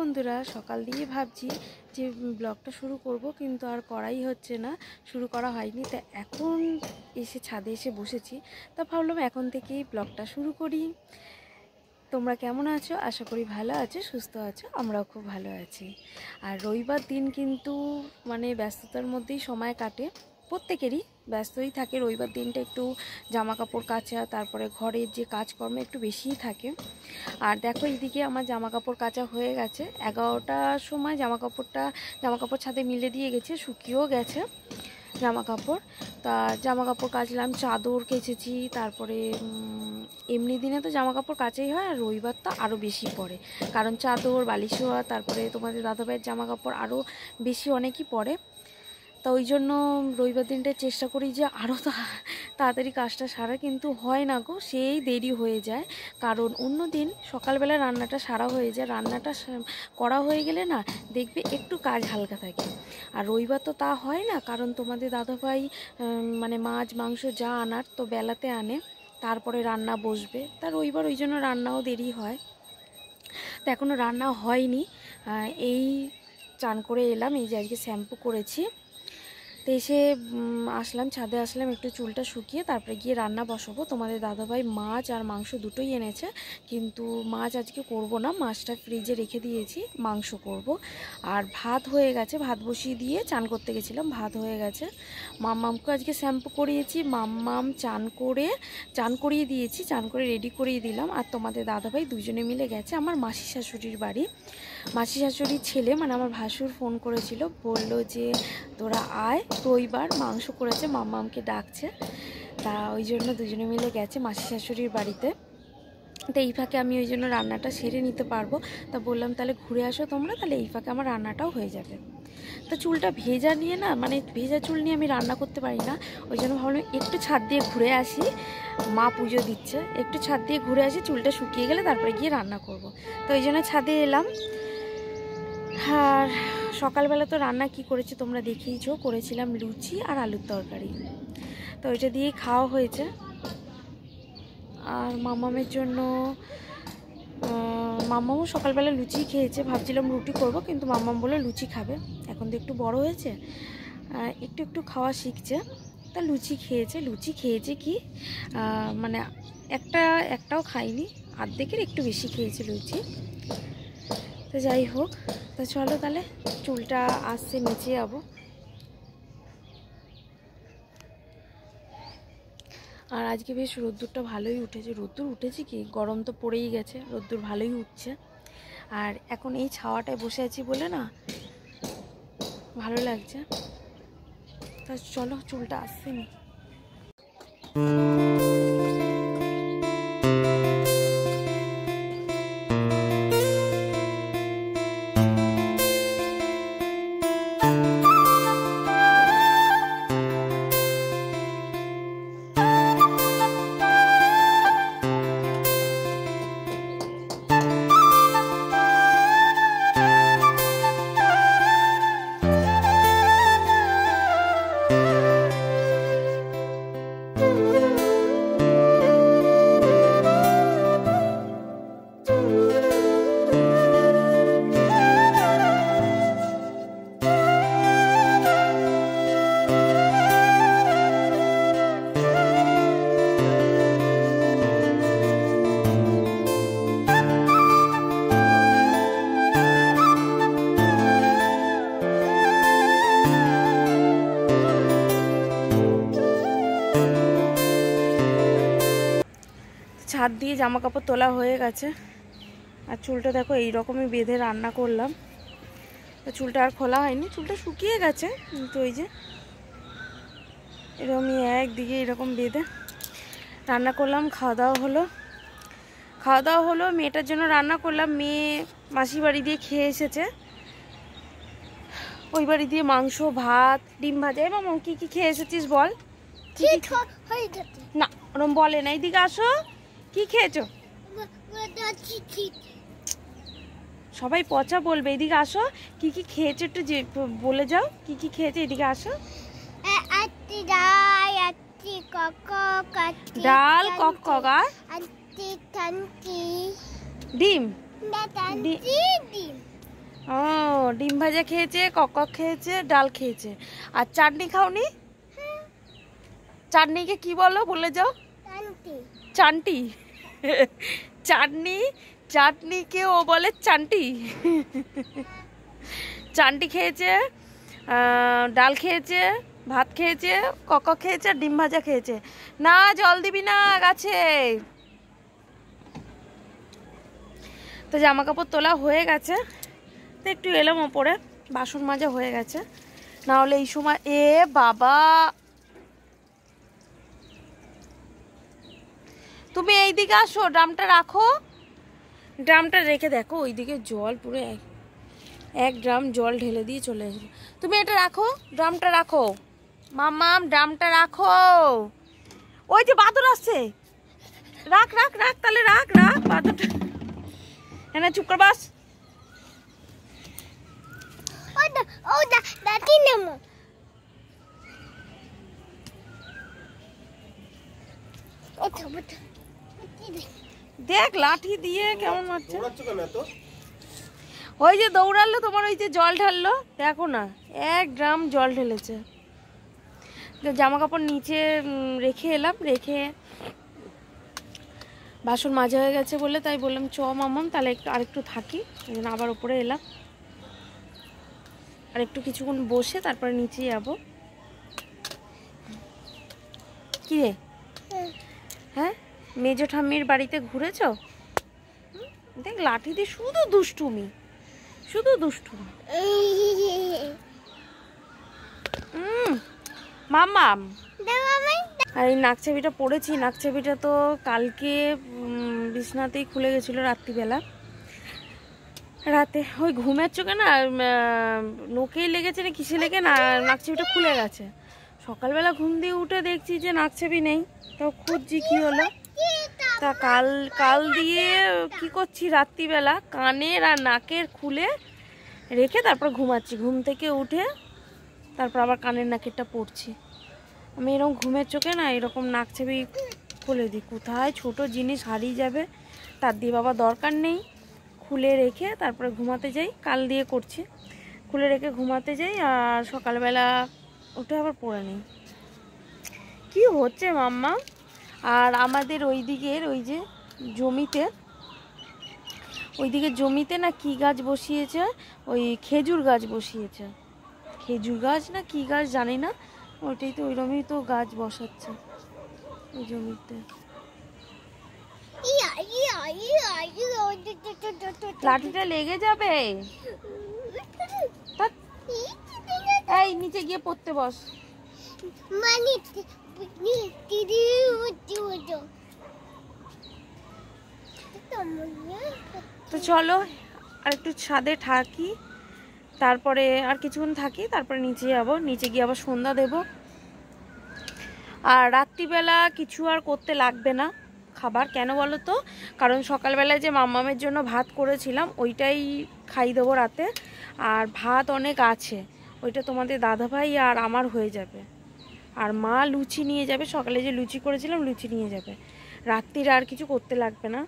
বন্ধুরা, সকাল দিয়ে ভাবছি যে ব্লগটা শুরু করব, কিন্তু আর করাই হচ্ছে না, শুরু করা হয়নি। তা এখন এসে ছাদে এসে বসেছি, তা ভাবলাম এখন থেকেই ব্লগটা শুরু করি। তোমরা কেমন আছো? আশা করি ভালো আছো, সুস্থ আছো। আমরাও খুব ভালো আছি। আর রবিবার দিন কিন্তু ব্যস্ততার মধ্যেই সময় কাটে, প্রত্যেকেরই ব্যস্তই থাকে। রবিবার দিনটা একটু জামা কাপড় কাচা, তারপরে ঘরের যে কাজকর্ম একটু বেশিই থাকে। আর দেখো, এইদিকে আমার জামা কাপড় কাচা হয়ে গেছে। 11টার সময় জামা কাপড় ছাদে মিলে দিয়ে গেছে, শুকিয়েও গেছে জামা কাপড়। তা জামা কাপড় কাচলাম, চাদর কেচেছি। তারপরে এমনি দিনে তো জামা কাপড় কাচাই হয়, আর রবিবার তো আরও বেশি পড়ে, কারণ চাদর, বালিশোয়া, তারপরে তোমাদের দাদাভাইয়ের জামা কাপড় আরও বেশি অনেকই পড়ে। তা ওই জন্য রবিবার দিনটা চেষ্টা করি যে আরও তাড়াতাড়ি কাজটা সারা, কিন্তু হয় না গো, সেই দেরি হয়ে যায়। কারণ অন্য দিন সকালবেলা রান্নাটা সারা হয়ে যায়, রান্নাটা করা হয়ে গেলে না দেখবে একটু কাজ হালকা থাকে। আর রবিবার তো তা হয় না, কারণ তোমাদের দাদাভাই মাছ মাংস যা আনার তো বেলাতে আনে, তারপরে রান্না বসবে। তা রবিবার ওই জন্য রান্নাও দেরি হয়। তো এখনও রান্না হয়নি। এই চান করে এলাম, এই যে আজকে শ্যাম্পু করেছি। তো এসে ছাদে আসলাম, একটু চুলটা শুকিয়ে তারপরে গিয়ে রান্না বসাবো। তোমাদের দাদাভাই মাছ আর মাংস দুটোই এনেছে, কিন্তু মাছ আজকে করব না, মাছটা ফ্রিজে রেখে দিয়েছি, মাংস করব। আর ভাত হয়ে গেছে, ভাত বসিয়ে দিয়ে চান করতে গেছিলাম, ভাত হয়ে গেছে। মাম্মামকে আজকে শ্যাম্পু করিয়েছি, মাম্মাম চান করিয়ে দিয়েছি, চান করে রেডি করিয়ে দিলাম। আর তোমাদের দাদাভাই দুজনে মিলে গেছে আমার মাসি শাশুড়ির বাড়ি। মাসি শাশুড়ির ছেলে আমার ভাসুর ফোন করেছিল, বলল যে তোরা আয়, রবিবার মাংস করেছে, মাম্মামকে ডাকছে। তা ওই জন্য দুজনে মিলে গেছে মাসি শাশুড়ির বাড়িতে। তো এই ফাঁকে আমি ওই জন্য রান্নাটা সেরে নিতে পারবো। তা বললাম তাহলে ঘুরে আসো তোমরা, তাহলে এই ফাঁকে আমার রান্নাটাও হয়ে যাবে। তা চুলটা ভেজা নিয়ে না, ভেজা চুল নিয়ে আমি রান্না করতে পারি না, ওই জন্য ভাবলাম একটু ছাদ দিয়ে ঘুরে আসি, মা পুজো দিচ্ছে, একটু ছাদ দিয়ে ঘুরে আসি, চুলটা শুকিয়ে গেলে তারপরে গিয়ে রান্না করব। তো ওই জন্য ছাদে এলাম। আর সকালবেলা তো রান্না কি করেছি তোমরা দেখেইছো, করেছিলাম লুচি আর আলুর তরকারি। তো ওইটা দিয়েই খাওয়া হয়েছে। আর মামামের জন্য মাম্মামও সকালবেলা লুচি খেয়েছে, ভাবছিলাম রুটি করব, কিন্তু মাম্মাম বলে লুচি খাবে। এখন তো একটু বড় হয়েছে, একটু একটু খাওয়া শিখছে। তা লুচি খেয়েছে কি একটাও খাইনি, অর্ধেকের একটু বেশি খেয়েছে লুচি। তো যাই হোক, তো চলো তাহলে, চুলটা আসছে, নিচে যাবো। আর আজকে বেশ রোদ্দুরটা ভালোই উঠেছে, কি গরম তো পড়েই গেছে, রোদ্দুর ভালোই উঠছে। আর এখন এই ছাওয়াটায় বসে আছি বলে না ভালো লাগছে। তা চলো, চুলটা আসছে নি। ছাদ দিয়ে জামা কাপড় তোলা হয়ে গেছে। আর চুলটা দেখো এইরকমই বেঁধে রান্না করলাম। তো চুলটা আর খোলা হয়নি, চুলটা শুকিয়ে গেছে, কিন্তু ওই যে এরকমই একদিকে এরকম বেঁধে রান্না করলাম। খাওয়া দাওয়া হলো, মেয়েটার জন্য রান্না করলাম। মেয়ে মাসি বাড়ি দিয়ে খেয়ে এসেছে, ওই বাড়ি দিয়ে মাংস, ভাত, ডিম ভাজা। মামা কি কি খেয়ে এসেছিস বল? না ওরম বলে না, এইদিকে আসো। কি খেয়েছো? সবাই পচা বলবে, এদিকে আসো। কি কি খেয়েছো একটু বলে যাও, কি কি খেয়েছো, এদিকে আসো। ডাল, কক্কগা, ডিম, ও ডিম ভাজা খেয়েছে, কক খেয়েছে, ডাল খেয়েছে। আর চাটনি খাওনি? চাটনিকে কি বলো বলে যাও? চান্টি। চাটনি, চাটনিকে ও বলে চান্টি। চান্টি খেয়েছে, ডাল খেয়েছে, ভাত খেয়েছে, কক খেয়েছে, আর ডিম ভাজা খেয়েছে। না জল দিবি না গাছে। তো জামা কাপড় তোলা হয়ে গেছে, তো একটু এলাম ওপরে, বাসন মাজা হয়ে গেছে। না হলে এই সময় এ বাবা, তুমি এইদিকে আসো, ড্রামটা রাখো। ড্রামটা রেখে দেখো ওইদিকে জল পুরো এক ড্রাম জল ঢেলে দিয়ে চলে আসলো। তুমি এটা রাখো, ড্রামটা রাখো মাম্মাম, ড্রামটা রাখো। ওই যে বাদর আসছে, রাখ রাখ রাখ, তাহলে রাখ রাখ বাদরটা। হ্যাঁ চুপ কর বাস। দেখ লাঠি দিয়ে কেমন মারছে। ওই যে দৌড়ালো তোমার, ওই যে জল ঢাললো, দেখো না এক ড্রাম জল ঢেলেছে। জামা কাপড় নিচে রেখে এলাম, রেখে বাসন মাজা হয়ে গেছে বলে তাই বললাম চ মামন তাহলে একটু আরেকটু থাকি, ওই জন্য আবার উপরে এলাম। আর একটু কিছুক্ষণ বসে তারপরে নিচে যাবো। কি রে? হ্যাঁ মেজো ঠাম্মির বাড়িতে ঘুরেছ? দেখ লাঠি দিয়ে শুধু দুষ্টুমি, শুধু দুষ্টুমি। মাম্মাম, আর এই নাকচাবিটা পড়েছি, নাকচাবিটা তো কালকে বিছনাতেই খুলে গেছিলো রাত্রিবেলা। রাতে ওই ঘুমের চোখে না নোকেই লেগেছে না কিসে লেগে না নাকচাবিটা খুলে গেছে। সকালবেলা ঘুম দিয়ে উঠে দেখছি যে নাকচাবি নেই, তাও খুঁজছি কি হলো। তা কাল দিয়ে কি করছি, রাত্রিবেলা কানের আর নাকের খুলে রেখে তারপর ঘুমাচ্ছি। ঘুম থেকে উঠে তারপর আবার কানের নাকেরটা পড়ছি। আমি এরকম ঘুমের চোখে না এরকম নাকচাবি খুলে দিই, কোথায় ছোট জিনিস হারিয়ে যাবে তার দিয়ে বাবা দরকার নেই, খুলে রেখে তারপরে ঘুমাতে যাই। কাল দিয়ে করছি, খুলে রেখে ঘুমাতে যাই আর সকালবেলা উঠে আবার পরে নিই। কি হচ্ছে মাম্মা? আর আমাদের ওই দিকের ওই যে জমিতে, ওইদিকে জমিতে না কি গাছ বসিয়েছে, ওই খেজুর গাছ বসিয়েছে। খেজুর গাছ না কি গাছ জানি না, ওইটাই তো ওইরকমই তো গাছ বসাচ্ছে ওই জমিতে। লাঠিটা লেগে যাবে। এই নিচে গিয়ে পড়তে বস। তো চলো আর একটু ছাদে থাকি, তারপরে আর কিছুক্ষণ থাকি, তারপরে নিচে যাবো, নিচে গিয়ে আবার সন্ধ্যা দেব। আর রাত্রিবেলা কিছু আর করতে লাগবে না খাবার, কেন বলো তো, কারণ সকালবেলায় যে মাম্মামের জন্য ভাত করেছিলাম ওইটাই খাই দেবো রাতে। আর ভাত অনেক আছে, ওইটা তোমাদের দাদাভাই আর আমার হয়ে যাবে। আর মা লুচি নিয়ে যাবে, সকালে যে লুচি করেছিলাম লুচি নিয়ে যাবে। রাত্রির আর কিছু করতে লাগবে না।